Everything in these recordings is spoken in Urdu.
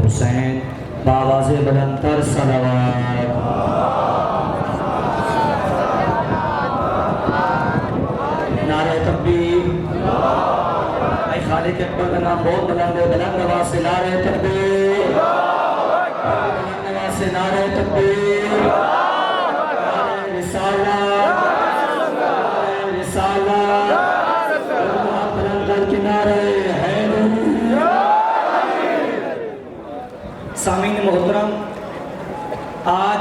حسین بآواز بلندتر صلوات۔ نعرہ تکبیر، اے خالق اکبر کا نام بہت بلند ہے، بلند آواز سے نعرہ تکبیر، بلند آواز سے نعرہ تکبیر، نعرہ رسالت، نعرہ رسالت، اور بلند کر کے نعرہ حیدری۔ سامعین محترم، آج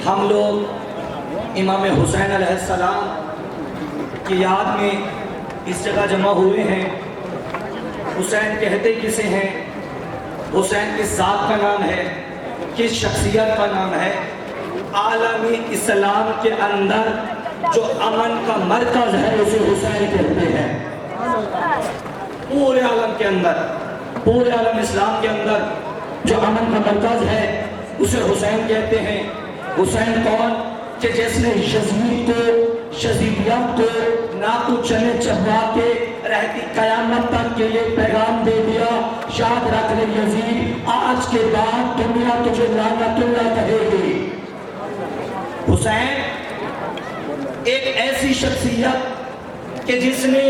ہم لوگ امام حسین علیہ السلام کی یاد میں اس جگہ جمع ہوئے ہیں۔ حسین کہتے کسے ہیں؟ حسین کس ذات کا نام ہے؟ کس شخصیت کا نام ہے؟ عالم اسلام کے اندر جو امن کا مرکز ہے اسے حسین کہتے ہیں۔ پورے عالم کے اندر، پورے عالم اسلام کے اندر جو امن کا مرکز ہے اسے حسین کہتے ہیں۔ حسین کون؟ کہ جس نے یزید کو، شذیدیت کو ناکو چنے چبا کے رہتی قیامت تک کے لیے پیغام دے دیا، یاد رکھ لے یزید، آج کے بعد دنیا تجھے لعنت اللہ کہے گی۔ حسین ایک ایسی شخصیت کہ جس نے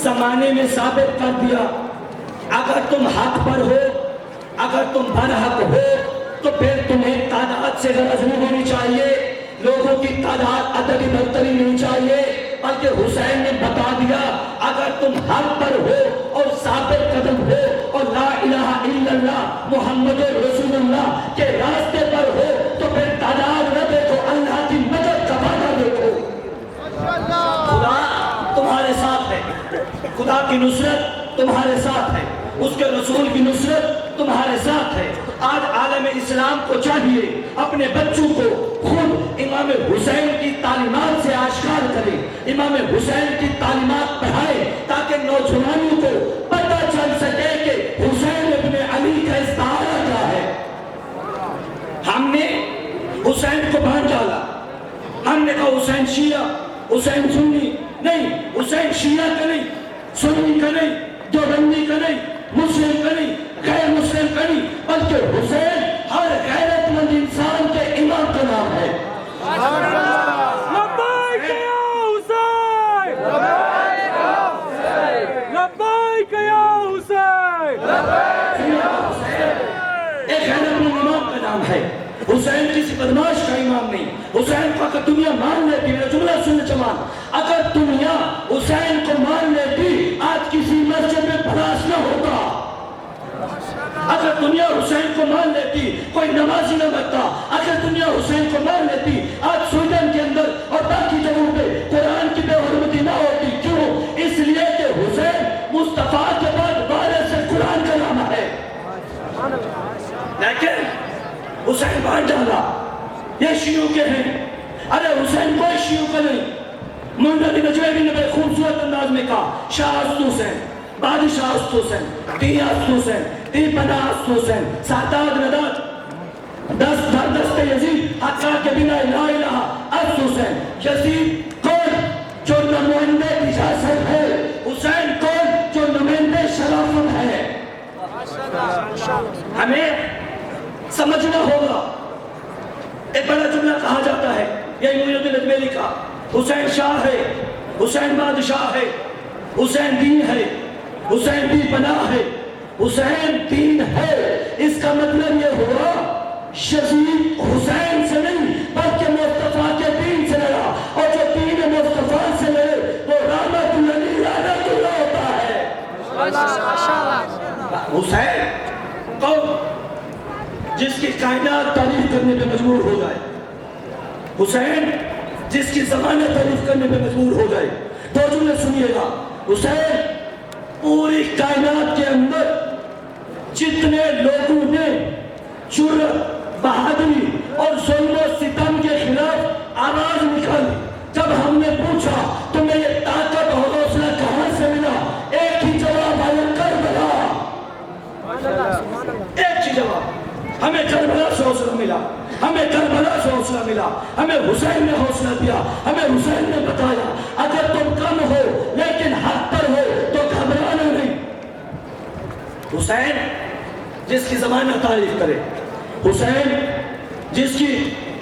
زمانے میں ثابت کر دیا اگر تم حق پر ہو، اگر تم برحق ہو تو پھر تمہیں تعداد سے غرض نہیں ہونی چاہیے، لوگوں کی تعداد عددی برتری نہیں چاہیے، بلکہ حسین نے بتا دیا اگر تم حق پر ہو اور ثابت قدم ہو اور لا الہ الا اللہ محمد رسول اللہ کے راستے پر ہو تو پھر تعداد نہ دیکھو، اللہ کی مدد کا وعدہ دیکھو۔ خدا تمہارے ساتھ ہے، خدا کی نصرت تمہارے ساتھ ہے، اس کے رسول کی نصرت تمہارے ساتھ ہے۔ آج عالم اسلام کو چاہیے اپنے بچوں کو خود امام حسین کی تعلیمات سے آشکار کرے، امام حسین کی تعلیمات پڑھائے تاکہ نوجوانوں کو پتہ چل سکے کہ حسین ابن علی کا استعارہ کیا ہے۔ ہم نے حسین کو بانٹ ڈالا، ہم نے کہا حسین شیعہ، حسین سنی نہیں، حسین شیعہ کا نہیں، سنی کا نہیں، دیوبندی کا نہیں، مسلم کا نہیں، غیر مسلم کا نہیں، بلکہ حسین ہر غیرت مند انسان کے امام کا نام ہے۔ لبیک یا حسین، لبیک یا حسین، لبیک یا حسین، ایک غیرت مند امام کا نام ہے۔ حسین کسی بدماش کا امام نہیں۔ حسین کو اگر دنیا مان لیتی ہے، جملہ سن جوان، اگر دنیا حسین کو مان لیتی آج کسی مسجد میں بلاس نہ ہوتا، اگر دنیا حسین کو مان لیتی کوئی نمازی نہ بنتا، اگر دنیا حسین کو مان لیتی آج سویڈن کے اندر اور باقی جگہوں پہ قرآن کی بے حرمتی نہ ہوتی۔ کیوں؟ اس لیے کہ حسین مصطفیٰ کے بعد وارث قرآن کا نام ہے۔ لیکن حسین بانٹ ڈالا، یہ شیعوں کے ہیں۔ ارے حسین کوئی شیعوں کا نہیں۔ منڈلی نجویری نے بے خوبصورت انداز میں کہا شاہ است حسین، بادشاہ است حسین، دی است حسین، دی پناہ است حسین، ساتاد نداد دست در دست یزید حقا کے بنا لا الہ است حسین۔ یزید کون؟ جو نمائندے اجازت ہے۔ حسین کون؟ جو نمائندے شرافت ہے۔ ہمیں سمجھنا ہوگا، ایک بڑا جملہ کہا جاتا ہے، یہ معین الدین اجمیری کا، حسین شاہ ہے، حسین بادشاہ ہے، حسین دین ہے، حسین دی پناہ ہے، حسین دین ہے۔ اس کا مطلب یہ ہوا یزید حسین سے نہیں بلکہ مصطفیٰ کے دین سے لڑا، اور جو دین مصطفیٰ سے لڑے وہ رحمت اللہ ہوتا ہے۔ حسین کون؟ جس کی کائنات تعریف کرنے پہ مجبور ہو جائے، حسین جس کی زمانہ تعریف کرنے پہ مجبور ہو جائے۔ دو جملے سنیے گا، حسین پوری کائنات کے اندر جتنے لوگوں نے جرأت، بہادری اور ظلم و ستم کے خلاف آواز نکالی، جب ہم نے پوچھا تمہیں یہ طاقت اور حوصلہ کہاں سے ملا، ایک ہی جواب آیا، کربلا۔ ایک ہی جواب، ہمیں کربلا سے حوصلہ ملا، ہمیں کربلا سے حوصلہ ملا، ہمیں حسین نے حوصلہ دیا، ہمیں حسین نے بتایا اگر تم کم ہو لیکن حق پر ہو تو گھبرانا نہیں۔ حسین جس کی زمانہ تعریف کرے، حسین جس کی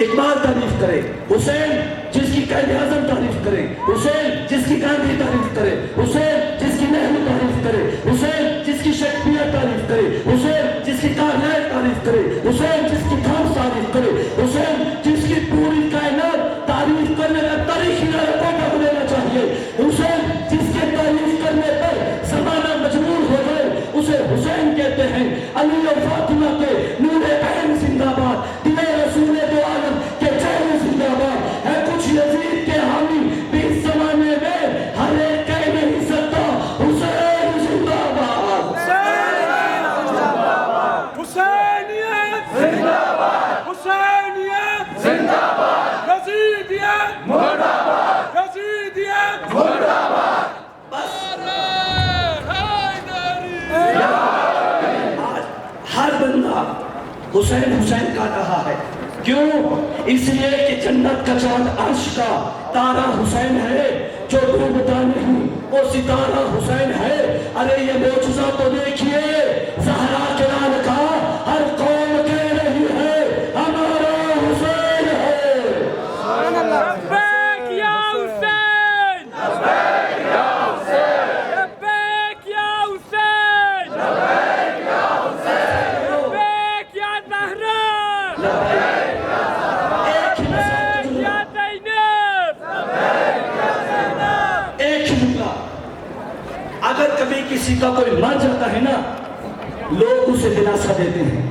اقبال تعریف کرے، حسین جس کی قائد اعظم تعریف کرے، حسین جس کی گاندھی تعریف کرے، حسین جس کی نہرو تعریف کرے، حسین جس کی شیکسپیئر تعریف کرے، حسین جس کی کارلائل تعریف کرے، حسین جس کی تھامس تعریف کرے، حسین جس کی پوری کائنات تعریف کرنے کا تاریخی ریکارڈ کو لینا چاہیے، حسین جس کے تعریف کرنے پر زمانہ مجبور ہو گئے، اسے حسین کہتے ہیں۔ علی اور فاطمہ کے نور عین زندہ باد، دل رسول دو عالم کے چہرے زندہ باد ہے۔ کچھ یزید کے حامی بھی اس زمانے میں ہر ایک کہہ نہیں سکتا حسین زندہ باد، حسینیت زندہ باد، حسینیت زندہ باد، یزیدیت مرد آباد، یزیدیت مرد آباد۔ ہر بندہ حسین حسین کا رہا ہے، کیوں؟ اس لیے کہ جنت کا چاند عرش کا تارا حسین ہے، جو ڈوبتا نہیں وہ ستارہ حسین ہے۔ ارے یہ معجزہ تو دیکھیے، زہرا کے لال کا ہر قوم کہہ رہی ہے ہمارا حسین ہے۔ لبیک یا حسین، لبیک یا حسین، لبیک یا حسین، لبیک یا حسین، لبیک یا زہرا، لبیک یا زینب، لبیک یا زینب۔ ایک ہی جملہ، اگر کبھی کسی کا کوئی مر جاتا ہے نا، لوگ اسے دلاسا دیتے ہیں،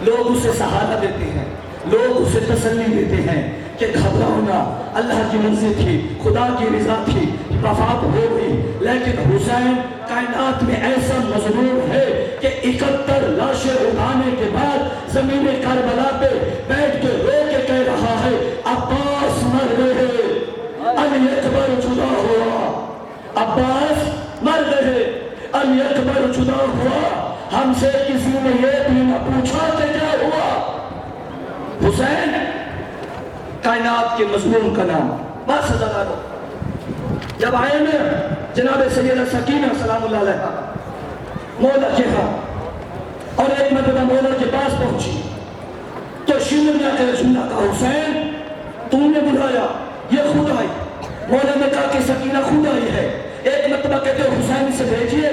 لوگ اسے سہارا دیتے ہیں، لوگ اسے تسلی دیتے ہیں کہ گھبراؤ نہ، اللہ کی مرضی تھی، خدا کی رضا تھی، وفات ہو گئی۔ لیکن حسین کائنات میں ایسا مظلوم ہے کہ 71 لاشیں اٹھانے کے بعد زمین کربلا پہ بیٹھ کے رو کے کہہ رہا ہے عباس مر گئے، علی اکبر جدا ہوا، عباس مر گئے، علی اکبر جدا ہوا۔ ہم سے کسی نے یہ بھی نہ پوچھا کہ کیا ہوا۔ حسین کائنات کے مظلوم کا نام۔ بات سزا دارو، جب آئے نا جناب سیدہ سکینہ سلام اللہ علیہ مولا کے ہاں، اور ایک مرتبہ مولا کے پاس پہنچی تو شمر نے کہا جملہ کا حسین تم نے بلایا، یہ خود آئی۔ مولا نے کہا کہ سکینہ خود آئی ہے۔ ایک مرتبہ کہتے ہیں حسین سے بھیجیے،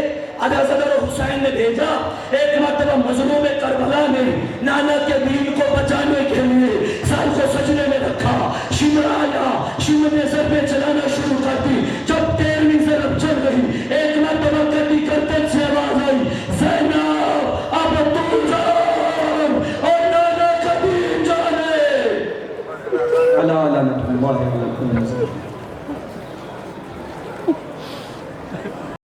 علیٰ حسین نے بھیجا۔ ایک مرتبہ مظلوم کربلا نے نانا کے دین کو بچانے کے لیے سر کو سجنے میں رکھا۔ شمر آیا، شمر نے ضربیں چلانا شروع کر دی۔ جب 13ویں ضرب چل گئی، ایک مرتبہ کہتی کرتن سے آواز آئی زینب اب تو جان اور نانا کا دین جانے۔ اللہ لعنت اللہ علیہ وسلم۔